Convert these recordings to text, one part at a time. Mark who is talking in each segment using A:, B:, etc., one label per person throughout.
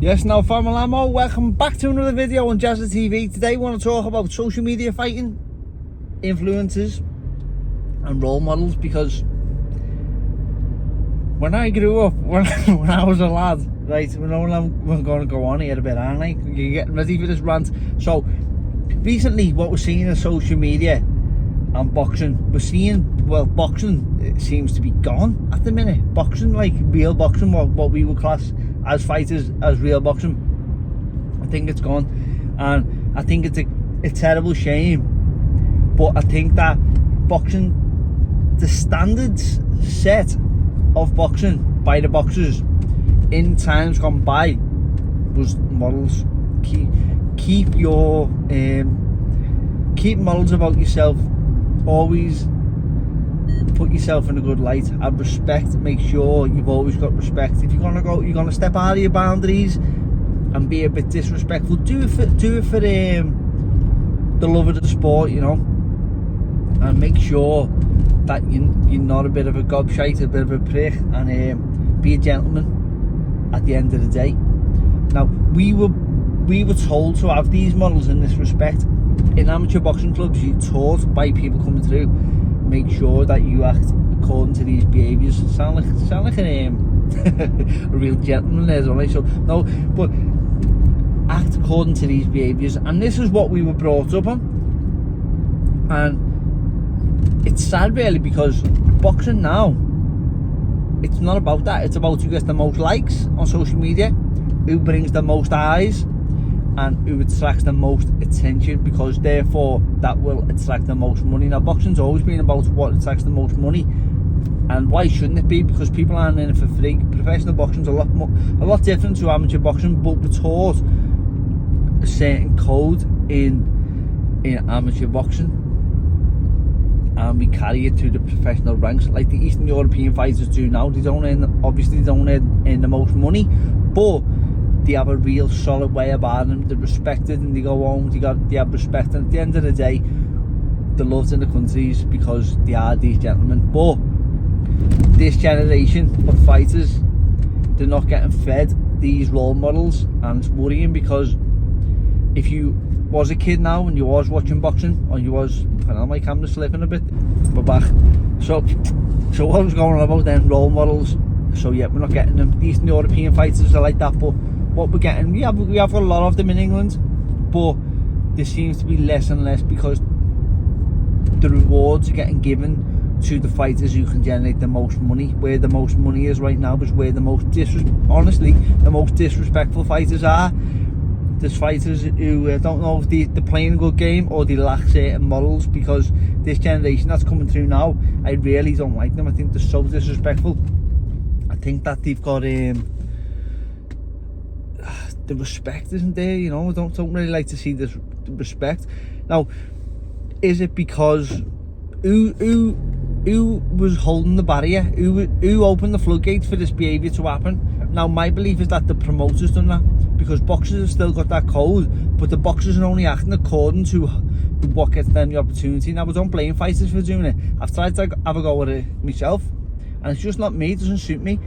A: Yes, now family ammo, welcome back to another video on Jazza TV. Today we want to talk about social media fighting, influencers and role models, because when I grew up, when I was a lad, right, I'm going to go on here a bit, aren't I? You're getting ready for this rant. So recently what we're seeing in social media and boxing, we're seeing, well, boxing, it seems to be gone at the minute. Boxing, like real boxing, what we would class as fighters, as real boxing, I think it's gone, and I think it's a terrible shame. But I think that boxing, the standards set of boxing by the boxers in times gone by was models. Keep your keep models about yourself. Always put yourself in a good light. Have respect. Make sure you've always got respect. If you're gonna step out of your boundaries and be a bit disrespectful, do it for the love of the sport, you know, and make sure that you're not a bit of a gobshite, a bit of a prick, and be a gentleman at the end of the day. Now, we were told to have these models in this respect. In amateur boxing clubs, you're taught by people coming through, make sure that you act according to these behaviours. Sound like a real gentleman there, don't I? So no, but act according to these behaviours, and this is what we were brought up on. And it's sad really, because boxing now, it's not about that. It's about who gets the most likes on social media, who brings the most eyes, and who attracts the most attention, because therefore that will attract the most money. Now, boxing's always been about what attracts the most money, and why shouldn't it be? Because people aren't in it for free. Professional boxing's a lot different to amateur boxing, but we're taught a certain code in amateur boxing, and we carry it to the professional ranks, like the Eastern European fighters do now. They don't earn the most money, but they have a real solid way about them. They're respected, and they go home, they have respect, and at the end of the day, they're loved in the countries because they are these gentlemen. But this generation of fighters, they're not getting fed these role models, and it's worrying, because if you was a kid now and you was watching boxing, or you was, I know my camera's slipping a bit, but back. So what was going on about then, role models? So yeah, we're not getting them. Eastern European fighters are like that, but what we're getting, we have got a lot of them in England, but there seems to be less and less, because the rewards are getting given to the fighters who can generate the most money. Where the most money is right now is where the most disrespectful fighters are. There's fighters who don't know if they're playing a good game, or they lack certain models, because this generation that's coming through now, I really don't like them. I think they're so disrespectful. I think that they've got the respect isn't there, you know. I don't really like to see this respect. Now, is it because who was holding the barrier? Who opened the floodgates for this behaviour to happen? Now, my belief is that the promoters done that, because boxers have still got that code, but the boxers are only acting according to what gets them the opportunity. Now, I don't blame fighters for doing it. I've tried to have a go at it myself, and it's just not me. It doesn't suit me.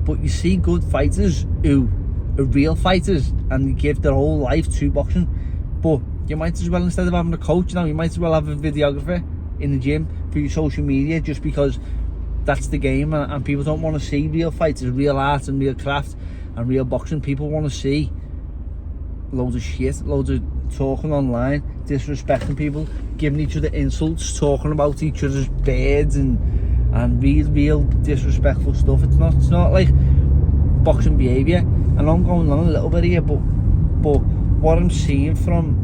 A: But you see good fighters who are real fighters, and they give their whole life to boxing. But you might as well, instead of having a coach, you might as well have a videographer in the gym for your social media, just because that's the game, and people don't want to see real fighters, real art and real craft and real boxing. People want to see loads of shit, loads of talking online, disrespecting people, giving each other insults, talking about each other's beds, and real disrespectful stuff. It's not like boxing behaviour. And I'm going on a little bit here, but what I'm seeing from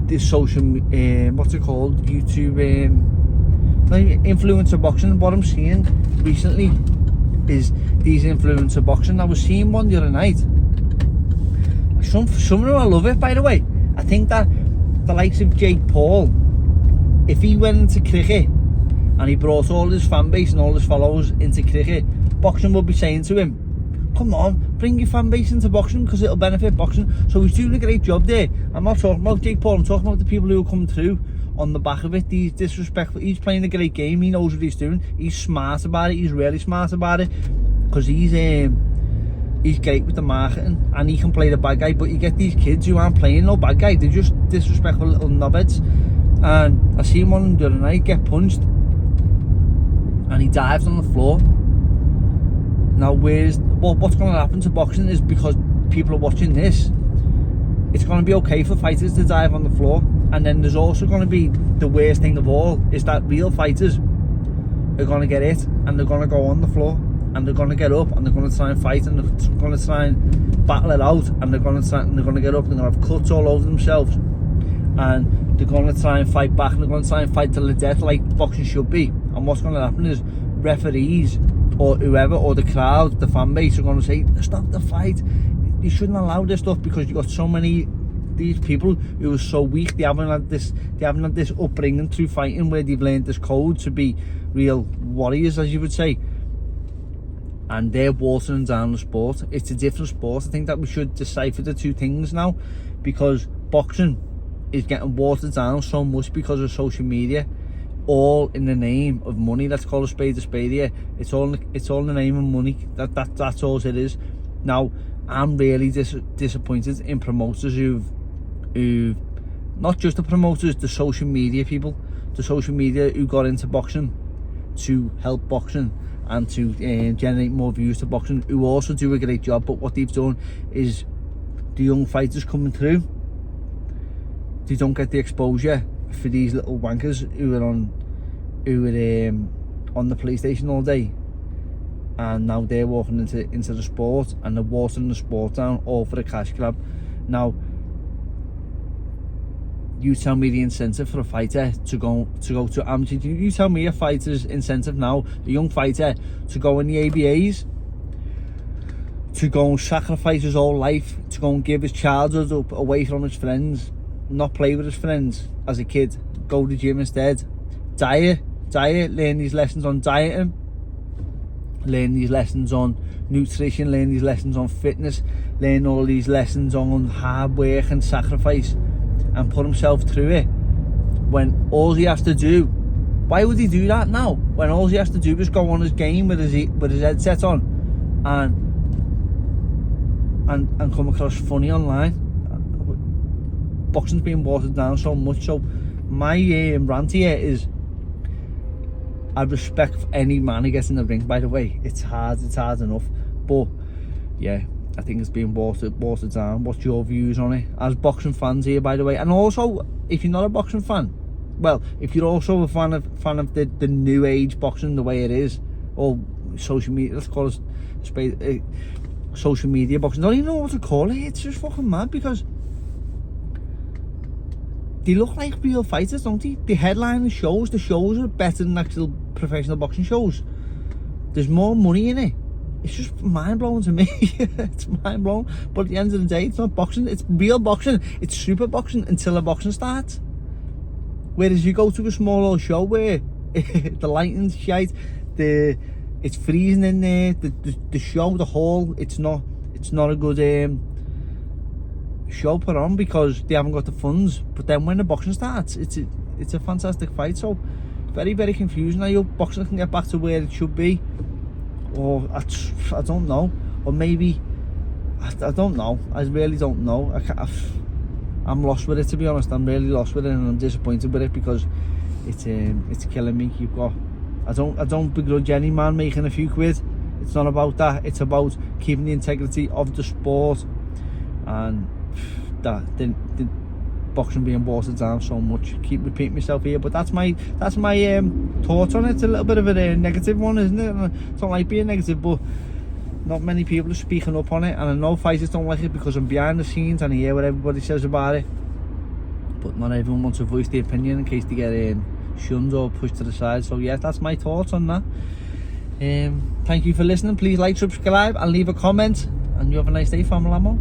A: this social what's it called, YouTube influencer boxing, what I'm seeing recently is these influencer boxing. I was seeing one the other night. Some of them, I love it, by the way. I think that the likes of Jake Paul, if he went into cricket and he brought all his fan base and all his followers into cricket, boxing would be saying to him, come on, bring your fan base into boxing, because it'll benefit boxing. So he's doing a great job there. I'm not talking about Jake Paul, I'm talking about the people who are coming through on the back of it. He's disrespectful. He's playing a great game. He knows what he's doing. He's smart about it. He's really smart about it, because he's he's great with the marketing and he can play the bad guy, but you get these kids who aren't playing no bad guy, they're just disrespectful little knobheads. And I seen one the other night get punched and he dives on the floor. Now what's going to happen to boxing is, because people are watching this, it's going to be okay for fighters to dive on the floor, and then there's also going to be the worst thing of all, is that real fighters are going to get hit and they're going to go on the floor and they're going to get up and they're going to try and fight and they're going to try and battle it out, and they're going to get up and they're going to have cuts all over themselves, and they're going to try and fight back, and they're going to try and fight till the death like boxing should be. And what's going to happen is referees or whoever, or the crowd, the fan base, are going to say, stop the fight, you shouldn't allow this stuff, because you've got so many these people who are so weak, they haven't had this upbringing through fighting where they've learned this code to be real warriors, as you would say, and they're watering down the sport. It's a different sport. I think that we should decipher the two things now, because boxing is getting watered down so much because of social media, all in the name of money. Let's call a spade here. It's all in the name of money. That's all it is. Now I'm really disappointed in promoters who not just the promoters, the social media people, the social media who got into boxing to help boxing and to generate more views to boxing, who also do a great job. But what they've done is, the young fighters coming through, they don't get the exposure for these little wankers who are on the PlayStation all day, and now they're walking into the sport and they're watering the sport down, all for a cash grab. Now you tell me the incentive for a fighter to go to amateur, you tell me a fighter's incentive now, a young fighter, to go in the ABAs, to go and sacrifice his whole life, to go and give his childhood up away from his friends, not play with his friends as a kid, go to the gym instead, diet, learn these lessons on dieting, learn these lessons on nutrition, learn these lessons on fitness, learn all these lessons on hard work and sacrifice, and put himself through it, when all he has to do, why would he do that now, when all he has to do is go on his game with his headset on and come across funny online? Boxing's being watered down so much. So my rant here is, I respect any man who gets in the ring, by the way. It's hard enough, but yeah, I think it's being watered down. What's your views on it as boxing fans here, by the way? And also, if you're not a boxing fan, well, if you're also a fan of the new age boxing, the way it is, or social media, let's call it social media boxing, I don't even know what to call it. It's just fucking mad, because they look like real fighters, don't they? They headline the shows are better than actual professional boxing shows. There's more money in it. It's just mind-blowing to me. It's mind-blowing. But at the end of the day, it's not boxing, it's real boxing. It's super boxing until the boxing starts. Whereas you go to a small old show where the lighting's shite, it's freezing in there, the show, the hall, it's not a good show put on, because they haven't got the funds. But then when the boxing starts, it's a fantastic fight. So very, very confusing. I hope boxing can get back to where it should be, or I don't know, or maybe I don't know. I really don't know. I'm lost with it, to be honest. I'm really lost with it, and I'm disappointed with it, because it's killing me. I don't begrudge any man making a few quid. It's not about that. It's about keeping the integrity of the sport, and that the boxing being watered down so much. Keep repeating myself here, but that's my thoughts on it. It's a little bit of a negative one, isn't it? I don't like being negative, but not many people are speaking up on it, and I know fighters don't like it because I'm behind the scenes and I hear what everybody says about it, but not everyone wants to voice their opinion in case they get shunned or pushed to the side. So yeah, that's my thoughts on that. Thank you for listening. Please like, subscribe and leave a comment, and you have a nice day, Family Ammo.